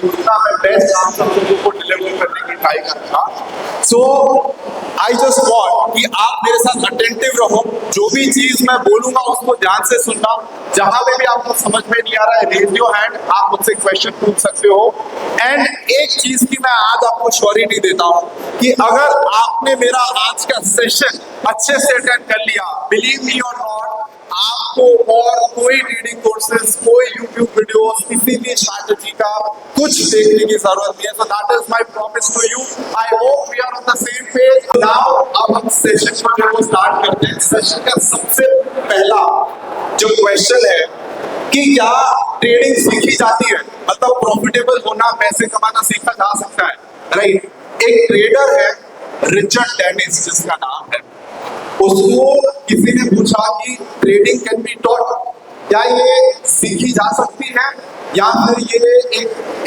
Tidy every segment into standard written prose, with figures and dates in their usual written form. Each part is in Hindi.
उतना मैं बेस्ट आंसर लोगों को डिलीवर करने की ट्राई करूंगा। सो आई जस्ट वॉन्ट कि आप मेरे साथ अटेंटिव रहो, जो भी चीज मैं बोलूंगा उसको ध्यान से सुनना। जहां पे भी आपको समझ में नहीं आ रहा है, रेज योर हैंड, आप मुझसे क्वेश्चन पूछ सकते हो। एंड एक चीज की मैं आज आपको श्योरिटी देता हूं कि अगर आपने मेरा आज का सेशन अच्छे से अटेंड कर लिया, बिलीव मी और नॉट, आपको और कोई ट्रेडिंग कोर्सेज, कोई यूट्यूब वीडियोस, किसी भी स्ट्रैटेजी का कुछ देखने की जरूरत नहीं है। So that is my promise to you. I hope we are on the same page. Now अब हम सेशन को स्टार्ट करते हैं। सेशन का सबसे पहला जो क्वेश्चन है कि क्या ट्रेडिंग सीखी जाती है, मतलब प्रॉफिटेबल होना, पैसे कमाना सीखा जा सकता है, राइट? एक ट्रेडर है रिचर्ड डेनिस जिसका नाम है, उसको किसी ने पूछा कि ट्रेडिंग कैन बी टॉट, क्या ये सीखी जा सकती है या फिर ये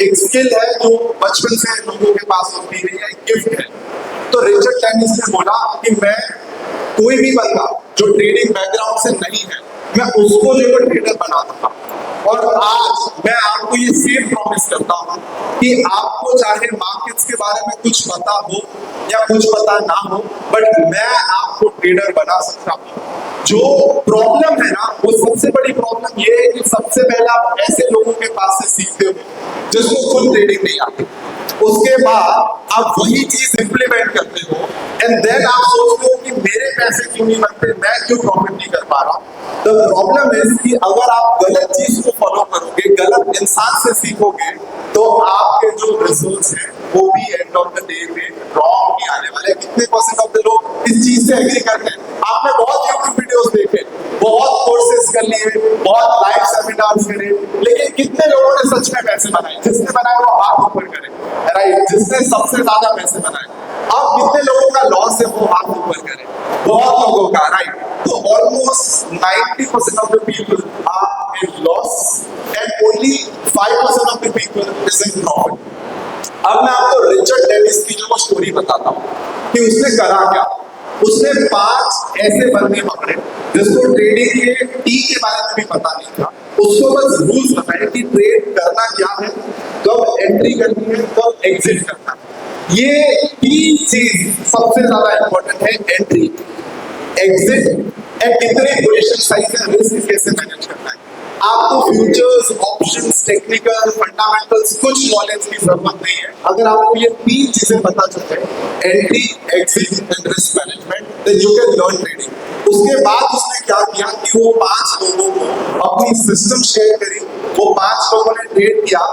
एक स्किल है जो बचपन से लोगों के पास होती है या एक गिफ्ट है। तो रिचर्ड डेनिस ने बोला कि मैं कोई भी बंदा जो ट्रेडिंग बैकग्राउंड से नहीं है, मैं उसको जो ट्रेडर बना दूंगा। और आज मैं आपको ये सेम प्रॉमिस करता हूँ कि आपको चाहे मार्केट्स के बारे में कुछ पता हो या कुछ पता ना हो, बट मैं आपको ट्रेडर बना सकता हूँ। जो प्रॉब्लम है ना, वो सबसे बड़ी प्रॉब्लम ये है कि सबसे पहले आप ऐसे लोगों के पास से सीखते हो जिसको खुद ट्रेडिंग नहीं आती, उसके बाद आप वही चीज इंप्लीमेंट करते हो एंड देन आप सोचते हो कि मेरे पैसे क्यों नहीं बनते, मैं क्यों प्रॉफिट नहीं कर पा रहा। द प्रॉब्लम इज कि अगर आप गलत चीज को फॉलो करोगे, गलत इंसान से सीखोगे, तो आपके जो रिजल्ट्स हैं वो भी एंड ऑफ द डे में रॉन्ग नहीं आने वाले। कितने परसेंट ऑफ द लोग इस चीज से एग्री करते हैं? आपने बहुत यूट्यूब वीडियोस देखे, बहुत कोर्सेज कर लिए, बहुत लाइव सेमिनार्स करे, लेकिन कितने लोगों ने सच में पैसे बनाए? जिसने बनाए वो हाथ ऊपर करे, राइट? जिसने सबसे ज्यादा पैसे बनाए। अब कितने लोगों का लॉस है वो हाथ ऊपर करे? बहुत लोगों का, राइट? तो almost 90% of the people are in loss and only 5% of the people is in profit. अब मैं आपको रिचर्ड डेनिस की जो स्टोरी बताता हूँ कि उसने करा क्या। उसने 5 ऐसे बंदे पकड़े जिसको ट्रेडिंग के टी के बारे में भी पता नहीं था। उसको बस रूल्स बताए कि ट्रेड करना क्या है, कब एंट्री करनी है, कब एग्जिट करना है। ये 3 चीज सबसे ज्यादा इंपॉर्टेंट है, एंट्री, एग्जिट एंड कितने पोजीशन साइज है, रिस्क कैसे मैनेज करना है। आपको फ्यूचर्स, ऑप्शंस, टेक्निकल, फंडामेंटल्स कुछ नॉलेज की जरूरत नहीं है। अगर आपको ये 3 चीजें पता चल जाए, entry, exit and risk management, then you can learn trading. उसके बाद उसने क्या किया कि वो 5 लोगों को अपनी सिस्टम शेयर करी। वो 5 लोगों ने ट्रेड किया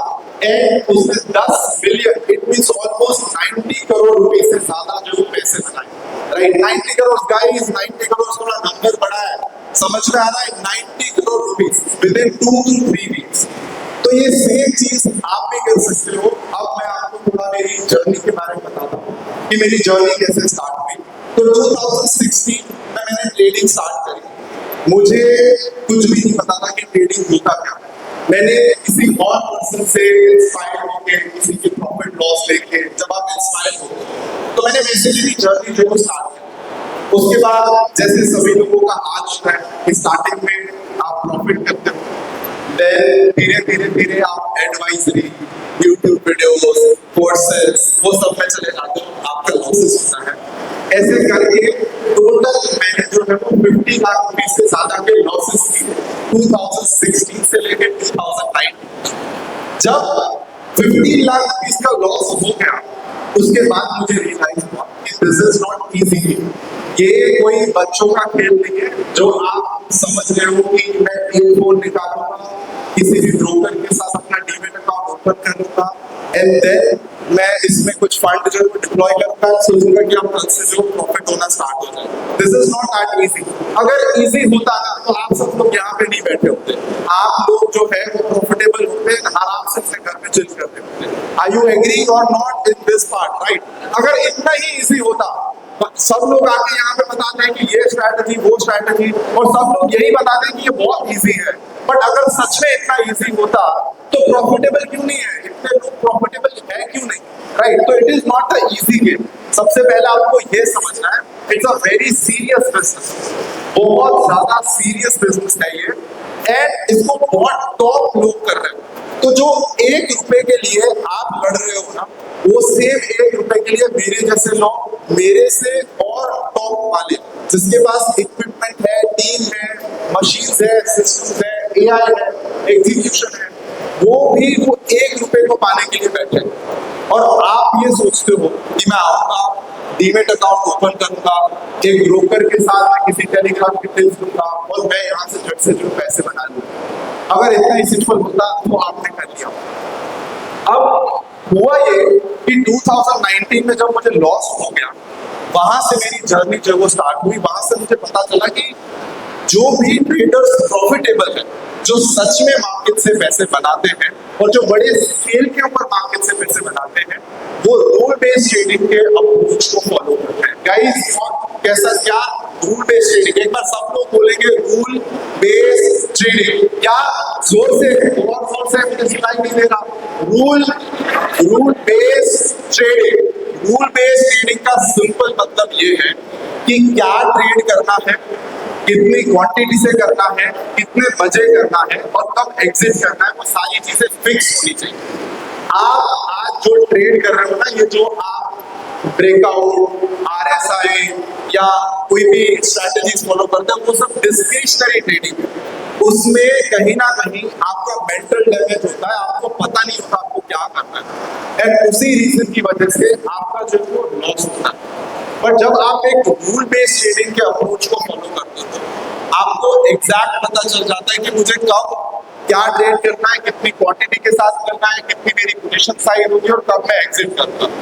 एंड उसने 10 billion, it means almost 90 crore रुपए से ज्यादा जो पैसे बनाए, राइट? 90 करोड़ गाइस, 90 करोड़ थोड़ा नंबर बड़ा है, समझ में आ रहा है? 90 crore rupees with in 2 to 3 weeks. तो ये सेम चीज आप भी कर सकते हो। अब मैं आपको थोड़ा मेरी जर्नी के बारे में बताता हूँ कि मेरी जर्नी कैसे स्टार्ट हुई। तो 2016 में मैंने ट्रेडिंग स्टार्ट करी। मुझे कुछ भी नहीं पता था कि ट्रेडिंग होता क्या। मैंने किसी और पर्सन से इंस्पायर होके, किसी के प्रॉफिट लॉस लेके, जब आप इंस्पायर हो तो मैंने बेसिकली जर्नी जो स्टार्ट की। उसके बाद जैसे सभी लोगों का हाल होता है कि स्टार्टिंग में आप प्रॉफिट करते हो, देन धीरे धीरे आप एडवाइजरी, यूट्यूब वीडियोस, कोर्सेज, वो सब में चले जाते हो, आपका लॉसेस होता है। ऐसे करके टोटल मैंने जो है वो 50 लाख रुपए से ज्यादा के लॉसेस किए 2016 से लेकर 2019। जब 15 लाख रुपए का लॉस हो गया, उसके बाद मुझे रियलाइज हुआ कि दिस इज नॉट इजी। ये कोई बच्चों का खेल नहीं है जो आप समझ रहे हो कि मैं एक फोन निकालूंगा, किसी भी ब्रोकर के साथ अपना डीमैट अकाउंट ओपन करूंगा एंड देन मैं इसमें कुछ फंड जो डिप्लॉय करूंगा, सोचूंगा कि अब कल से जो प्रॉफिट होना स्टार्ट हो जाए। This is not that easy. अगर इजी होता ना तो आप सब लोग यहाँ पे नहीं बैठे होते। आप लोग जो है वो प्रॉफिटेबल होते, आराम से अपने घर में चिल करते होते। आर यू एग्री और not in this part, right? अगर इतना ही इजी होता, सब लोग आके यहाँ पे बताते हैं कि ये स्ट्रैटेजी, वो स्ट्रैटेजी, और सब लोग यही बताते हैं कि ये बहुत इजी है। बट अगर सच में इतना इजी होता तो प्रॉफिटेबल क्यों नहीं है? इतने लोग प्रॉफिटेबल है क्यों नहीं, राइट? तो it is not the easy game. सबसे पहले आपको ये समझना है, it's a very serious business, बहुत ज्यादा सीरियस बिजनेस है ये, एंड इसको बहुत टॉप लोग कर रहे हैं। तो जो 1 रुपए के लिए आप वो सेम 1 रुपए के लिए मेरे जैसे लोग, मेरे से और टॉप वाले जिसके पास इक्विपमेंट है, टीम है, मशीन्स है, सिस्टम्स है, एआई है, एग्जीक्यूशन है, वो 1 रुपए को पाने के लिए बैठे। और आप ये सोचते हो कि मैं आऊंगा, डीमेट अकाउंट ओपन करूंगा, एक ब्रोकर के साथ मैं किसी टेलीग्राम डिटेल्स दूंगा और मैं यहाँ से झट से झट पैसे बना लूंगा। अगर इतना ही सिंपल होता तो आपने कर लिया। अब हुआ ये कि 2019 में जब मुझे लॉस हो गया, वहां से मेरी जर्नी जो वो स्टार्ट हुई, वहां से मुझे पता चला कि जो भी ट्रेडर्स प्रॉफिटेबल है, जो सच में मार्केट से पैसे बनाते हैं और जो बड़े स्केल के ऊपर मार्केट से पैसे बनाते हैं, वो रूल बेस्ड ट्रेडिंग के अप्रोच को फॉलो करते हैं। गाइस, कैसा क्या रूल बेस्ड ट्रेडिंग? एक बार सब लोग बोलेंगे रूल बेस्ड ट्रेडिंग। क्या जोर से, और जोर से, मुझे सुनाई नहीं दे रहा। Rule based trading. Rule based trading का सिंपल मतलब ये है कि क्या ट्रेड करना है, कितनी क्वांटिटी से करना है, कितने बजे करना है और कब एग्जिट करना है, वो सारी चीजें फिक्स होनी चाहिए। आप आज जो ट्रेड कर रहे हो ना, ये जो आप ब्रेकआउट, आरएसआई या कोई भी स्ट्रैटेजीज फॉलो करते हो, वो सब डिस्क्रिशनरी ट्रेडिंग है। उसमें कहीं ना कहीं आपका मेंटल डैमेज होता है, आपको पता नहीं होता आपको क्या करना है, एंड उसी रीजन की वजह से आपका जो है वो लॉस होता है। बट जब आप एक रूल बेस्ड ट्रेडिंग के अप्रोच को फॉलो करते हो, आपको एग्जैक्ट पता चल जाता है कि मुझे कब क्या ट्रेड करना है, कितनी क्वांटिटी के साथ करना है, कितनी मेरी पोजीशन साइज होगी और कब मैं एग्जिट करता हूँ।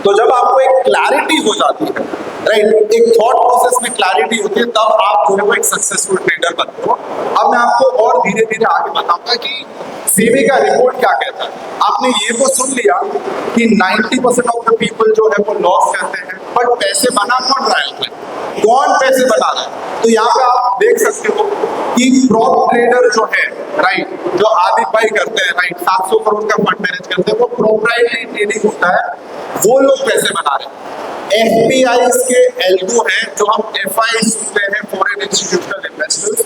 तो जब आपको एक क्लैरिटी हो जाती है, राइट, एक थॉट प्रोसेस में क्लैरिटी होती है, तब आप जो है वो एक सक्सेसफुल ट्रेडर बनते हो। अब मैं आपको और धीरे धीरे आगे बताऊंगा कि सेबी का रिपोर्ट क्या कहता है। आपने ये तो सुन लिया कि 90% ऑफ द पीपल जो है वो लॉस करते हैं, बट पैसे बना कौन रहा है? कौन पैसे बना रहा है? तो यहाँ पे आप देख सकते हो कि प्रॉप ट्रेडर जो है, राइट, जो आदित्य भाई करते हैं, राइट, 700 करोड़ का फंड मैनेज करते हैं, वो प्रोप्राइटरी ट्रेडिंग होता है, वो लोग पैसे बना रहे हैं। एफपीआई के एल्गो है, जो हम एफआई सुनते हैं, फॉरेन इंस्टीट्यूशनल इन्वेस्टर्स,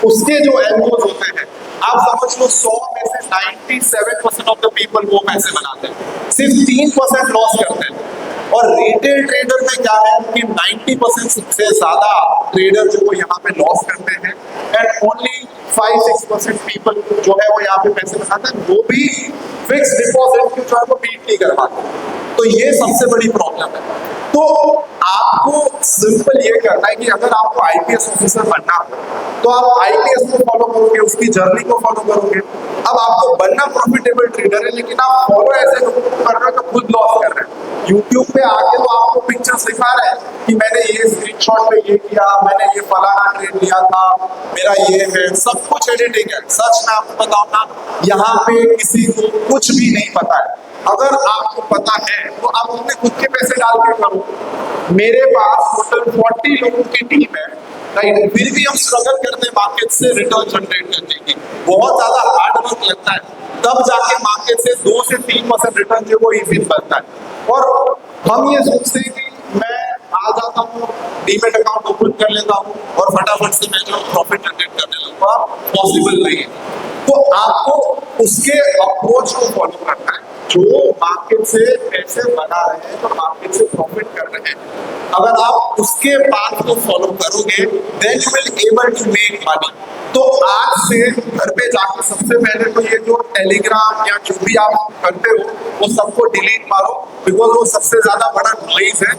उसके जो एल्गोज होते हैं, आप समझ लो 100 में से 97% ऑफ द पीपल वो पैसे बनाते हैं, सिर्फ 3% लॉस करते हैं। और रिटेल ट्रेडर में क्या है कि 90% से ज्यादा ट्रेडर जो वो यहाँ पे लॉस करते हैं, एंड ओनली 5-6% पीपल जो है वो यहाँ पे पैसे बनाते हैं, वो भी फिक्स डिपॉजिट जो है वो बीट नहीं करवाते। तो ये सबसे बड़ी प्रॉब्लम है। तो आपको सिंपल ये करना है कि अगर आपको आईपीएस ऑफिसर बनना हो, तो आप आईपीएस को फॉलो करोगे, उसकी जर्नी को फॉलो करोगे। अब आपको बनना प्रॉफिटेबल ट्रेडर है, लेकिन आप फॉलो ऐसे लोगों को कर रहे हो तो खुद लॉस कर रहे हैं। यूट्यूब पे आके तो आपको पिक्चर्स दिखा रहे हैं कि मैंने ये स्क्रीनशॉट पे ये किया, मैंने ये फलाना ट्रेड लिया था, मेरा ये है, सब कुछ एडिटिंग है। सच में आपको बताऊं ना, यहाँ पे किसी को कुछ भी नहीं पता है। अगर आपको पता है तो आप अपने खुद के पैसे डाल के करो। मेरे पास टोटल 40 लोगों की टीम है, राइट, फिर भी हम स्ट्रगल करते हैं मार्केट से रिटर्न जनरेट करने की। बहुत ज्यादा हार्ड वर्क लगता है, तब जाके मार्केट से 2 से 3% रिटर्न जो वो इजी बनता है। और हम ये सोचते हैं कि मैं आ जाता हूँ, डीमेट अकाउंट ओपन कर लेता हूँ और फटाफट से मैं जो प्रॉफिट जनरेट करने लगूंगा, पॉसिबल नहीं है। तो आपको उसके अप्रोच को फॉलो करना है। जो मार्केट से पैसे बना रहे हैं, जो मार्केट से प्रॉफिट कर रहे हैं, अगर आप उसके पाथ को फॉलो करोगे, then you will able to make money. तो आज से घर पे जाकर सबसे पहले तो ये जो टेलीग्राम या जो भी आप करते हो वो सबको डिलीट मारो, बिकॉज वो सबसे ज्यादा बड़ा नॉइज है,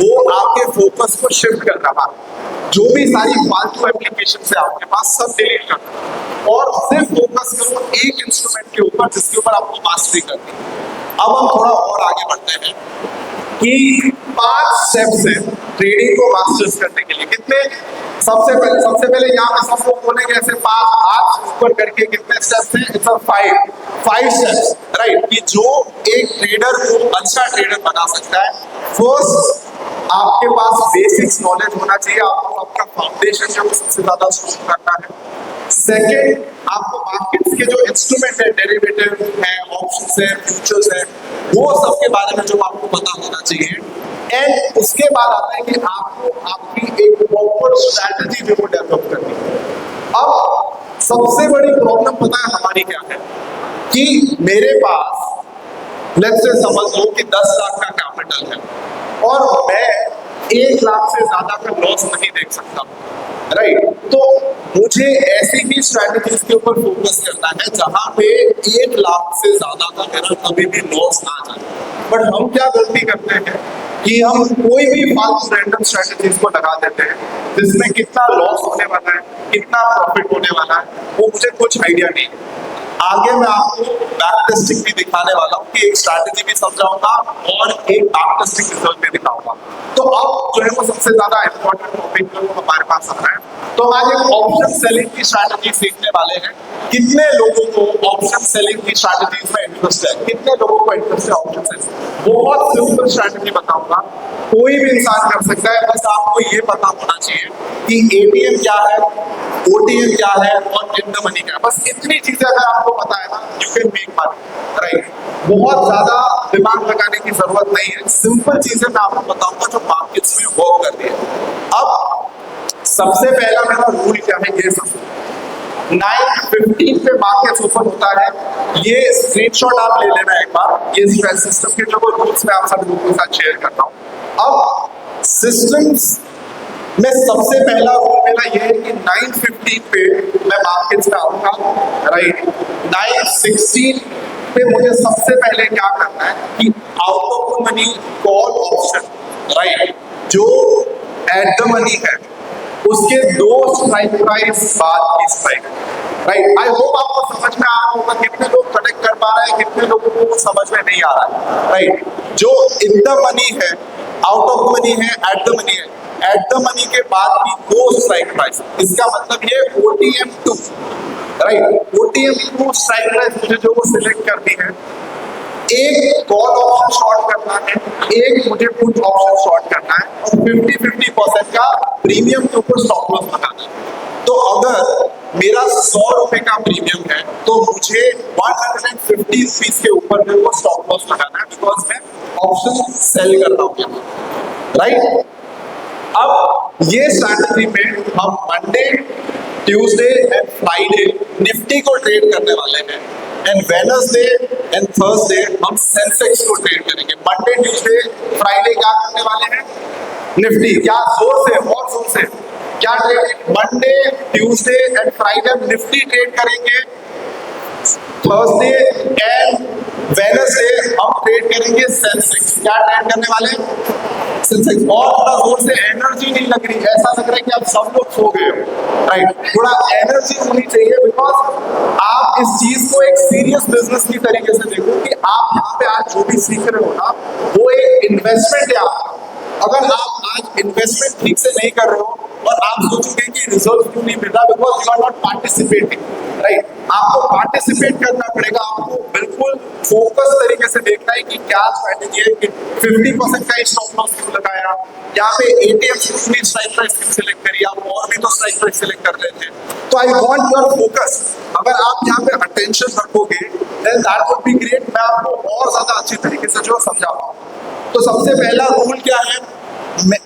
वो आपके फोकस को शिफ्ट कर रहा है। जो भी सारी फालतू एप्लीकेशन है आपके पास, सब डिलीट कर दो और सिर्फ फोकस करो एक इंस्ट्रूमेंट के ऊपर जिसके ऊपर आपको मास्टरी करनी है। अब हम थोड़ा और आगे बढ़ते हैं कि 5 स्टेप्स हैं ट्रेडिंग को मास्टर्स करने के लिए। कितने? सबसे पहले यहाँ पे सब लोग बोलेंगे ऐसे 5 हाथ ऊपर करके, कितने स्टेप्स हैं? इट्स 5 स्टेप्स, राइट, कि जो एक ट्रेडर को अच्छा ट्रेडर बना सकता है। फर्स्ट, आपके पास बेसिक्स नॉलेज होना चाहिए, आपको आपका फाउंडेशन जो सबसे ज्यादा स्ट्रॉन्ग करना है। सेकेंड, आपको मार्केट्स के जो इंस्ट्रूमेंट है, डेरिवेटिव है, ऑप्शंस है, फ्यूचर्स है, वो सबके बारे में जो आपको पता होना चाहिए। एंड उसके बाद आता है कि आपको आपकी एक प्रॉपर स्ट्रैटेजी जो डेवलप करनी है। अब सबसे बड़ी प्रॉब्लम पता है हमारी क्या है कि मेरे पास लेट्स से समझ लो कि 10 लाख का कैपिटल है और मैं 1 लाख से ज्यादा का लॉस नहीं देख सकता, राइट? तो मुझे ऐसी ही स्ट्रैटेजीज के ऊपर फोकस करना है जहां पे 1 लाख से ज्यादा का मेरा कभी भी लॉस ना जाए। बट हम क्या गलती करते हैं कि हम कोई भी फालतू रैंडम स्ट्रैटेजीज को लगा देते हैं जिसमें कितना लॉस होने वाला है, कितना प्रॉफिट होने वाला है, वो मुझे कुछ आइडिया नहीं है। आगे मैं आपको बैक टेस्टिंग भी दिखाने वाला हूँ कि एक स्ट्रैटेजी भी समझाऊंगा और एक बैक टेस्टिंग रिजल्ट भी दिखाऊंगा। तो अब जो है वो सबसे ज्यादा इंपॉर्टेंट टॉपिक जो हमारे पास आ रहा है, तो आज एक ऑप्शन सेलिंग की स्ट्रैटेजी सीखने वाले हैं। कितने लोगों को ऑप्शन सेलिंग की स्ट्रैटेजीज में इंटरेस्ट है? कितने लोगों को इंटरेस्ट है ऑप्शन सेलिंग? बहुत सिंपल स्ट्रैटेजी बताऊंगा, कोई भी इंसान कर सकता है, बस आपको ये पता होना चाहिए कि एटीएम क्या है, ओटीएम क्या है और इन द मनी क्या है। बस इतनी चीजें अगर आपको पता है ना, you can make money, right? बहुत ज्यादा दिमाग लगाने की जरूरत नहीं है, सिंपल चीजें मैं आपको बताऊंगा जो मार्केट्स में वर्क कर रही है। अब सबसे पहला मेरा रूल क्या है ये समझो। 9:15 पे मार्केट ओपन होता है, ये स्क्रीनशॉट आप ले लेना एक बार। ये स्ट्रेस सिस्टम के जो रूल्स मैं आप सब लोगों के साथ शेयर करता हूँ। अब सिस्टम्स में सबसे पहला रूल मेरा ये है कि 9:15 पे मैं मार्केट्स में आऊंगा, राइट? 9:16 पे मुझे सबसे पहले क्या करना है कि out of the money call option, right, जो एट द मनी है उसके 2 स्ट्राइक प्राइस बाद की स्ट्राइक, राइट? आई होप आपको समझ में आ रहा होगा। कितने लोग कनेक्ट कर पा रहे हैं, कितने लोगों को समझ में नहीं आ रहा है, राइट? जो इन द मनी है, आउट ऑफ मनी है, एट द मनी है, एट द मनी के बाद की 2 स्ट्राइक प्राइस, इसका मतलब ये OTM2, right? OTM2 strike price मुझे जो वो सिलेक्ट करनी है, एक कॉल ऑप्शन शॉर्ट करना है, एक मुझे पुट ऑप्शन शॉर्ट करना है और 50-50% का प्रीमियम के ऊपर स्टॉप लॉस लगाना है। तो अगर मेरा 100 रुपए का प्रीमियम है तो मुझे 150 रुपीज के ऊपर मेरे को स्टॉप लॉस लगाना है, बिकॉज मैं ऑप्शन सेल कर रहा हूँ, राइट? अब ये स्ट्रैटेजी में हम Monday, Tuesday and Friday Nifty को ट्रेड करने वाले हैं एंड वेडनेसडे एंड थर्सडे हम सेंसेक्स को ट्रेड करेंगे। मंडे, ट्यूसडे, फ्राइडे क्या करने वाले हैं? निफ्टी। क्या जोर से और जोर से क्या trade? Monday, Tuesday and Friday हम निफ्टी ट्रेड करेंगे। थर्सडे एंड वेडनेसडे हम ट्रेड करेंगे सेंसेक्स। क्या ट्रेड करने वाले हैं? सेंसेक्स। और थोड़ा जोर से, एनर्जी नहीं लग रही, ऐसा लग रहा है कि आप सब लोग सो गए हो, राइट? थोड़ा एनर्जी होनी चाहिए, बिकॉज आप इस चीज को एक सीरियस बिजनेस की तरीके से देखो कि आप यहाँ पे आज जो भी सीख रहे हो ना, वो एक इन्वेस्टमेंट है आपका। अगर आप आज इन्वेस्टमेंट ठीक से नहीं कर रहे हो और आप सोचोगे कि रिजल्ट क्यों नहीं मिल रहा, because you are not participating, right? आपको पार्टिसिपेट करना पड़ेगा, आपको बिल्कुल फोकस तरीके से देखना है कि क्या स्ट्रैटेजी है, कि 50% का स्टॉप लॉस क्यों लगाया, यहाँ पे एटीएम स्ट्राइक प्राइस क्यों सिलेक्ट करी, आप और भी तो स्ट्राइक प्राइस सिलेक्ट कर रहे थे। तो आई वांट योर फोकस। अगर आप यहाँ पे अटेंशन रखोगे then that would be great. मैं आपको और ज्यादा अच्छी तरीके से जो समझा पाऊँ। तो सबसे पहला रूल क्या है?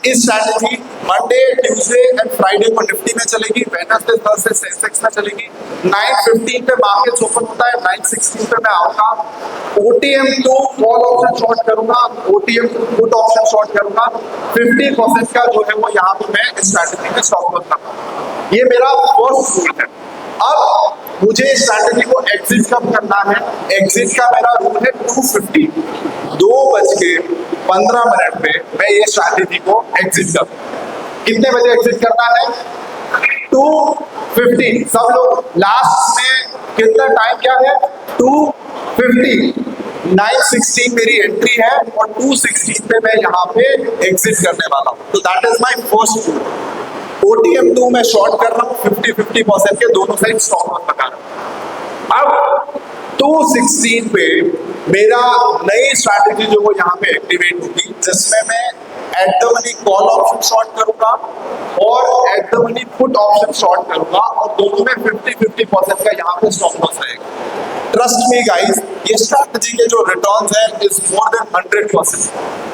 इस strategy Monday, Tuesday and Friday को निफ्टी में चलेगी, वेडनेसडे, थर्सडे सेंसेक्स में चलेगी। 9:15 पे मार्केट ओपन होता है, 9:16 पे मैं आऊंगा। OTM2 कॉल ऑप्शन शॉर्ट करूंगा, OTM2 पुट ऑप्शन शॉर्ट करूंगा। 50% का जो है वो यहाँ पे मैं इस स्ट्रैटेजी में स्टॉप लॉस करूंगा। ये मेरा फर्स्ट रूल है। अब मुझे इस स्ट्रैटेजी को एग्जिट कब करना है? एग्जिट का मेरा रूल है 2:50, 2:15 पे मैं ये स्ट्रैटेजी को एग्जिट करूँ। कितने बजे एग्जिट करना है? 2:50। सब लोग लास्ट में कितना टाइम क्या है? 2:50। 9:16 मेरी एंट्री है और 2:16 पे मैं यहाँ पे एग्जिट करने वाला हूँ। तो that is my first rule. OTM2 मैं शॉर्ट कर रहा हूँ, 50-50% के दोनों साइड स्टॉप लॉस लगा रहा हूँ। अब 2:16 पे मेरा नई स्ट्रैटेजी जो वो यहाँ पे एक्टिवेट होगी, जिसमें मैं at the money call option short करूंगा और at the money put option short करूंगा और दोनों में 50-50% का यहाँ पे स्टॉप लॉस रहेगा। ट्रस्ट मी गाइस, ये स्ट्रैटेजी के जो रिटर्न्स है इज मोर देन 100%।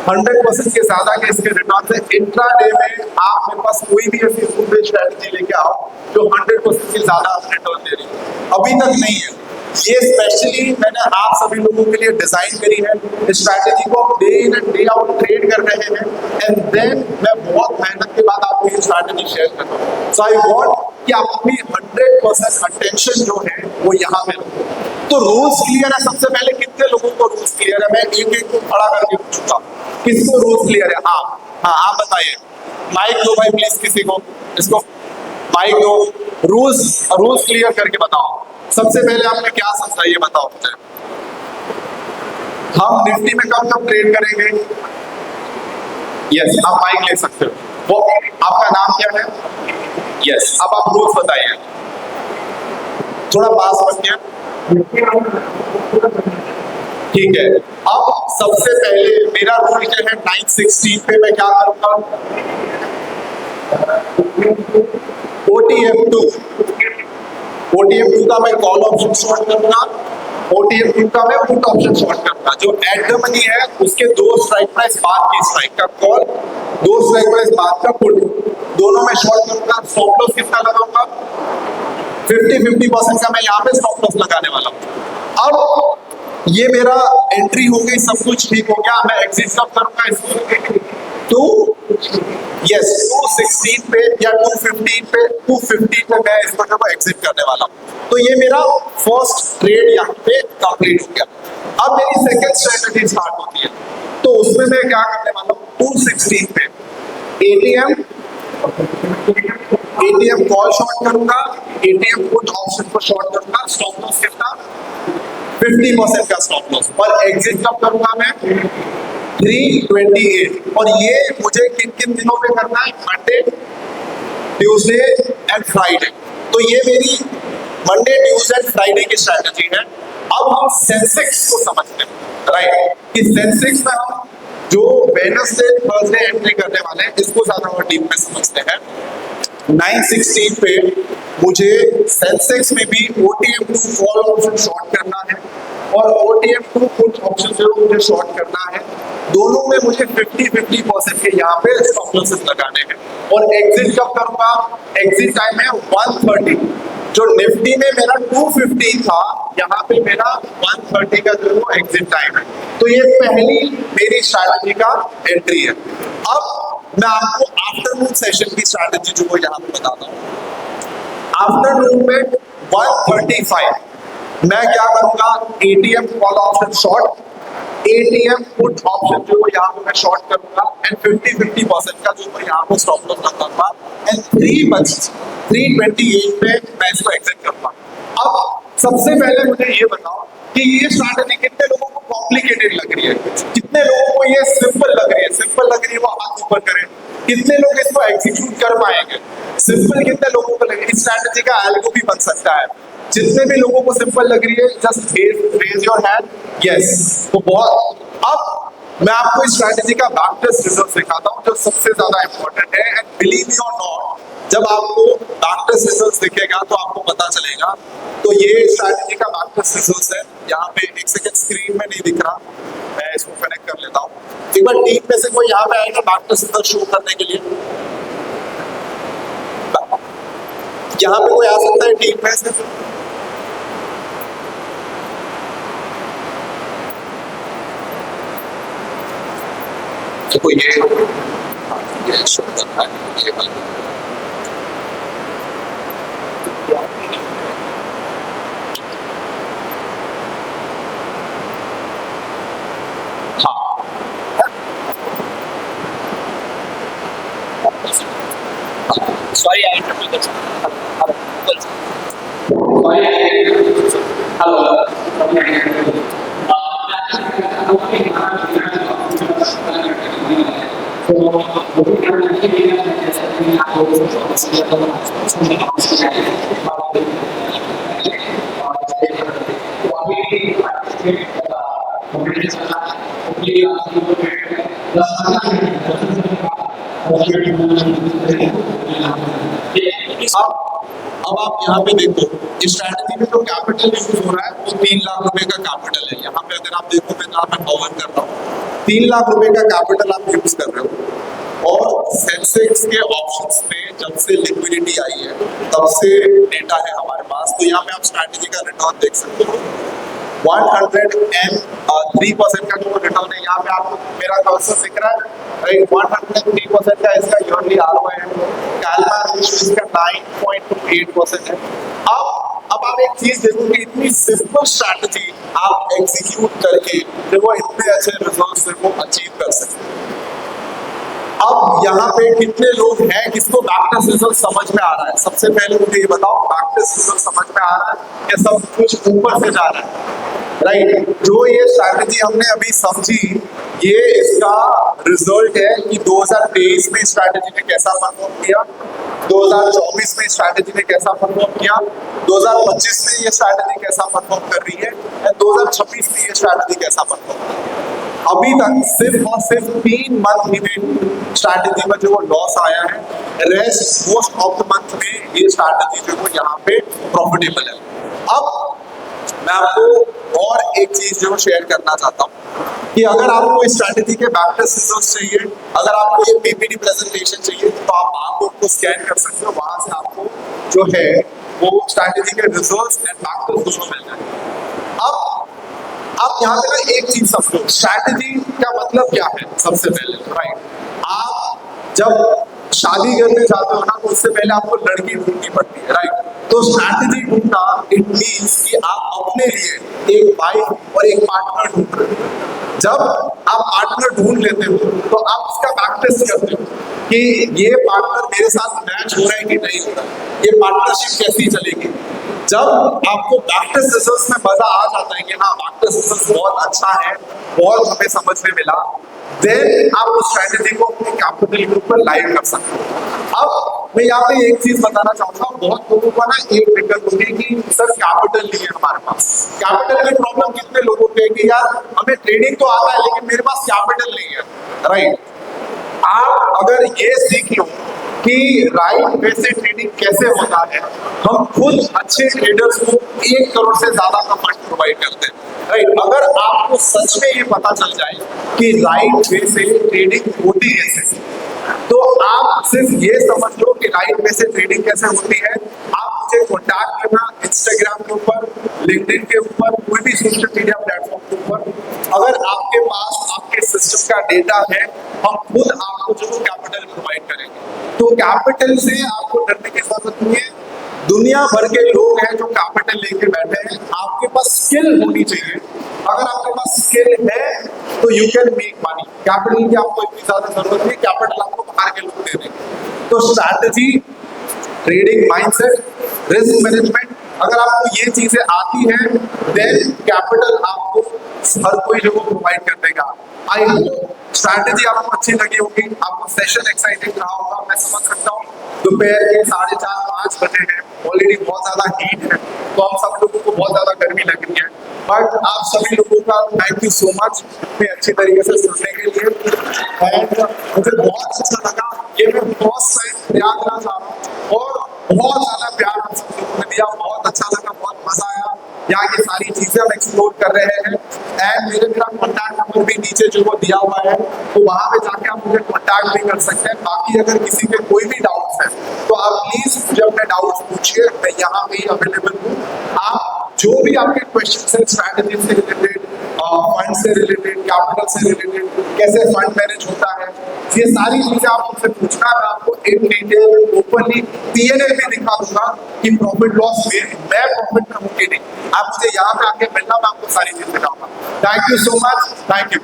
100% के ज्यादा के इसके रिटर्न्स है। इंट्राडे में आप मेरे पास कोई भी ऐसी स्ट्रैटेजी लेके आओ जो 100% से ज्यादा रिटर्न दे रही है, अभी तक नहीं है। ये स्पेशली मैंने आप सभी लोगों के लिए डिजाइन करी है। इस स्ट्रैटेजी को आप day in and day out trade कर रहे हैं, एंड देन मैं बहुत मेहनत के बाद आपको ये स्ट्रैटेजी शेयर कर रहा हूँ। सो आई वांट कि आप अपनी 100% अटेंशन जो है वो यहाँ पे रखो। तो रूल्स क्लियर है? सबसे पहले कितने लोगों को रूल्स क्लियर है? मैं एक एक को खड़ा करके पूछूंगा, किसको रूल्स क्लियर है? हाँ हाँ, आप बताइए। माइक दो भाई प्लीज किसी को, इसको माइक दो। रूल्स क्लियर करके बताओ। सबसे पहले आपने क्या समझा ये बताओ मुझे। हम निफ्टी में कब ट्रेड करेंगे? यस, आप माइक ले सकते हो। वो आपका नाम क्या है? यस, अब आप रूल्स बताइए, थोड़ा पास बनिए। ठीक है, अब सबसे पहले मेरा रूल क्या है? 916 पे मैं क्या करूंगा? OTM2 का मैं कॉल ऑप्शन शॉर्ट करूंगा, OTM2 का मैं पुट ऑप्शन शॉर्ट करूंगा। जो एट द मनी है उसके 2 स्ट्राइक प्राइस बाद की स्ट्राइक का कॉल, 2 स्ट्राइक प्राइस बाद का पुट, दोनों में शॉर्ट करूंगा। स्टॉप लॉस कितना लगाऊंगा? 50% का मैं यहाँ पे स्टॉप लॉस लगाने वाला हूँ। अब ये मेरा एंट्री हो गई, सब कुछ ठीक हो गया। मैं एग्जिट कब करूंगा इसको? 216 पे या 215 पे मैं इसको जो एग्जिट करने वाला हूँ। तो ये मेरा फर्स्ट ट्रेड यहाँ पे कंप्लीट हो गया। अब मेरी सेकंड स्ट्रेटजी स्टार्ट होती है, तो उसमें मैं क्या करने वाला हूँ? 216 पे ATM कॉल शॉर्ट करूंगा, ATM पुट ऑप्शन को शॉर्ट करूंगा। स्टॉप लॉस कितना? 50% का स्टॉप लॉस। और एग्जिट कब करूंगा मैं? 328। और ये मुझे किन किन दिनों पे करना है? Monday, Tuesday and Friday. तो ये मेरी मंडे, ट्यूसडे एंड फ्राइडे की स्ट्रैटेजी है। अब हम सेंसेक्स को समझते हैं, राइट? कि सेंसेक्स में हम जो वेडनेसडे, थर्सडे एंट्री करने वाले हैं, इसको ज्यादा और डीप में समझते हैं। 916 पे मुझे सेंसेक्स में भी OTM2 कॉल ऑप्शन शॉर्ट करना है और OTM2 पुट ऑप्शन जो मुझे शॉर्ट करना है। दोनों में मुझे 50% के यहाँ पे स्टॉप लॉसेस लगाने हैं। और एग्जिट कब करूंगा? एग्जिट टाइम है 130। जो निफ्टी में मेरा 215 था, यहाँ पे मेरा 130 का जो एग्जिट टाइम है। तो ये पहली मेरी स्ट्रैटेजी का एंट्री है। अब मैं आपको आफ्टरनून सेशन की स्ट्रैटेजी जो यहाँ पे बताता हूँ। आफ्टरनून में 135 मैं क्या करूंगा? ATM call option short, ATM put option जो यहाँ पे मैं शॉर्ट करूंगा एंड 50% का जो यहाँ पे स्टॉप लॉस लगाऊंगा एंड 328 पे मैं इसको एग्जिट करूंगा। अब सबसे पहले मुझे ये बताओ कि ये स्ट्रैटेजी कितने लोगों को कॉम्प्लिकेटेड लग रही है? कितने लोगों को ये सिंपल लग रही है? सिंपल लग रही है वो हाथ ऊपर करें। कितने लोग इसको एग्जीक्यूट कर पाएंगे? सिंपल कितने लोगों को लग रही है? इस स्ट्रैटेजी का एल्गो भी बन सकता है। जितने भी लोगों को सिंपल लग रही है just raise your hand. Yes, तो बहुत। अब मैं आपको इस स्ट्रैटेजी का बैक टेस्ट रिजल्ट दिखाता हूँ जो सबसे ज्यादा इंपॉर्टेंट है। एंड बिलीव मी और नॉट, जब आपको बैक टेस्ट रिजल्ट दिखेगा तो आपको पता चलेगा। तो ये स्ट्रैटेजी का बैक टेस्ट रिजल्ट है। यहाँ पे एक सेकंड स्क्रीन में नहीं दिख रहा, मैं इसको कनेक्ट कर लेता हूँ। एक बार टीम में से कोई यहाँ पे आएगा बैक टेस्ट रिजल्ट शो करने के लिए? यहाँ पे कोई आ सकता है टीम में से? देखो ये शो कर रहा है, ये वाला sorry I interrupted. अब आप यहाँ पे देखो, इस स्ट्रैटेजी में जो कैपिटल यूज हो रहा है वो 3 लाख रुपए का कैपिटल है। यहाँ पे अगर आप देखो, मैं जहाँ मैं कवर कर रहा हूँ, 3 लाख रुपए का कैपिटल आप यूज कर रहे हो। और सेंसेक्स के ऑप्शंस में जब से लिक्विडिटी आई है तब से डेटा है हमारे पास पास, तो यहाँ पे आप स्ट्रैटेजी का रिटर्न देख सकते हो। 103% का जो रिटर्न है, यहाँ पे आपको मेरा कर्सर दिख रहा है, राइट। 103% का इसका ईयरली आरओआई है। कैलमा रेशियो इसका 9.28% है। अब आप एक चीज देखो कि इतनी सिंपल स्ट्रैटेजी आप एग्जीक्यूट करके देखो इतने अच्छे रिजल्ट्स देखो अचीव कर सकते हैं। अब यहाँ पे कितने लोग हैं किसको बैकटेस्ट रिजल्ट समझ में आ रहा है? सबसे पहले मुझे ये बताओ, बैकटेस्ट रिजल्ट समझ में आ रहा है या सब कुछ ऊपर से जा रहा है? राइट। जो ये स्ट्रैटेजी हमने अभी समझी, ये इसका रिजल्ट है कि 2023 में स्ट्रैटेजी ने कैसा परफॉर्म किया, 2024 में स्ट्रैटेजी ने कैसा परफॉर्म किया, 2025 में ये स्ट्रैटेजी कैसा परफॉर्म कर रही है, और 2026 में ये स्ट्रैटेजी कैसा परफॉर्म कर रही है। अभी तक सिर्फ और सिर्फ 3 मंथ ही में स्ट्रैटेजी में जो लॉस आया है, rest most of the month में ये स्ट्रैटेजी जो है यहाँ पे प्रॉफिटेबल है। अब मैं आपको और एक चीज जो शेयर करना चाहता हूँ कि अगर आपको इस स्ट्रैटेजी के बैकटेस्ट रिजल्ट्स चाहिए, अगर आपको ये पीपीटी प्रेजेंटेशन चाहिए, तो आप बारकोड को स्कैन कर सकते हो, वहां से आपको जो है वो स्ट्रैटेजी के रिजल्ट्स एंड बैकटेस्ट दोनों मिल जाएंगे। अब आप यहाँ पे ना एक चीज समझो, स्ट्रैटेजी का मतलब क्या है? सबसे पहले राइट, आप जब शादी करने जाते हो ना, तो उससे पहले आपको लड़की ढूंढनी पड़ती है, राइट। तो स्ट्रैटेजी ढूंढना इट मीन्स कि आप अपने लिए एक वाइफ और एक पार्टनर ढूंढ रहे हो। जब आप पार्टनर ढूंढ लेते हो तो आप उसका बैकटेस्ट करते हो कि ये पार्टनर मेरे साथ मैच हो रहा है कि नहीं हो रहा है, ये पार्टनरशिप कैसी चलेगी। जब आपको बैकटेस्ट रिजल्ट्स में मजा आ जाता है कि हाँ बैकटेस्ट रिजल्ट्स बहुत अच्छा है, बहुत हमें समझ में मिला, देन आप उस स्ट्रैटेजी को अपने कैपिटल के ऊपर लाइव कर सकते हो। अब मैं यहाँ पे एक चीज बताना चाहूंगा, बहुत लोगों का ना एक दिक्कत होती है कि सर कैपिटल नहीं है हमारे पास। कैपिटल की प्रॉब्लम कितने लोगों को है कि यार हमें ट्रेडिंग तो आता है लेकिन मेरे पास कैपिटल नहीं है, राइट। आप अगर ये सीख लो कि राइट वे से ट्रेडिंग कैसे होता है, हम खुद अच्छे ट्रेडर्स को 1 करोड़ से ज्यादा का फंड प्रोवाइड करते हैं, राइट। अगर आपको सच में ये पता चल जाए कि राइट वे से ट्रेडिंग होती कैसे, तो आप सिर्फ ये समझ लो कि राइट वे से ट्रेडिंग कैसे होती है। आप मुझे कॉन्टैक्ट करना इंस्टाग्राम के ऊपर, लिंक्डइन के ऊपर, कोई भी सोशल मीडिया प्लेटफॉर्म के ऊपर। अगर आपके पास आपके सिस्टम का डेटा है, हम खुद आपको जो कैपिटल प्रोवाइड करेंगे। तो कैपिटल से आपको डरने की जरूरत नहीं है। दुनिया भर के लोग हैं जो कैपिटल लेके बैठे हैं, आपके पास स्किल होनी चाहिए। अगर आपके पास स्किल है तो you can make money. Capital की आपको इतनी ज्यादा जरूरत नहीं, कैपिटल आपको बाहर के लोग दे देंगे। तो strategy, trading mindset, risk management, अगर आपको ये चीजें आती हैं, देन कैपिटल आपको हर कोई जो प्रोवाइड कर देगा। आई होप स्ट्रैटेजी आपको अच्छी लगी होगी, आपको सेशन एक्साइटिंग रहा होगा, मैं समझ सकता हूँ। दोपहर के 4:30-5 बजे हैं, ऑलरेडी बहुत ज्यादा हीट है, तो हम सब लोगों को बहुत ज्यादा गर्मी लग रही है। बट आप सभी लोगों का थैंक यू सो मच इतने अच्छी तरीके से सुनने के लिए। एंड मुझे बहुत अच्छा लगा, ये मैं फर्स्ट टाइम प्रयागराज आ रहा हूँ और बहुत ज्यादा प्यार आप सब लोगों ने दिया, बहुत अच्छा लगा, बहुत मजा आया। यहाँ की सारी चीजें हम एक्सप्लोर कर रहे हैं। एंड मेरा कॉन्टैक्ट नंबर भी नीचे जो वो दिया हुआ है, तो वहां पे जाके आप मुझे कॉन्टैक्ट भी कर सकते हैं। बाकी अगर किसी के कोई भी डाउट्स है तो आप प्लीज मुझे अपने डाउट्स पूछिए, मैं यहाँ पे ही अवेलेबल हूँ। आप जो भी आपके क्वेश्चन है स्ट्रैटेजी से रिलेटेड, फंड से रिलेटेड, कैपिटल से रिलेटेड, कैसे फंड मैनेज होता है, ये सारी चीजें आप मुझसे पूछना, मैं आपको इन डिटेल ओपनली पीएनएल में दिखा दूंगा कि प्रॉफिट लॉस में मैं प्रॉफिट में हूँ कि नहीं। आप मुझे यहाँ पे आके मिलना, मैं आपको सारी चीज दिखाऊंगा। Thank you so much, thank you.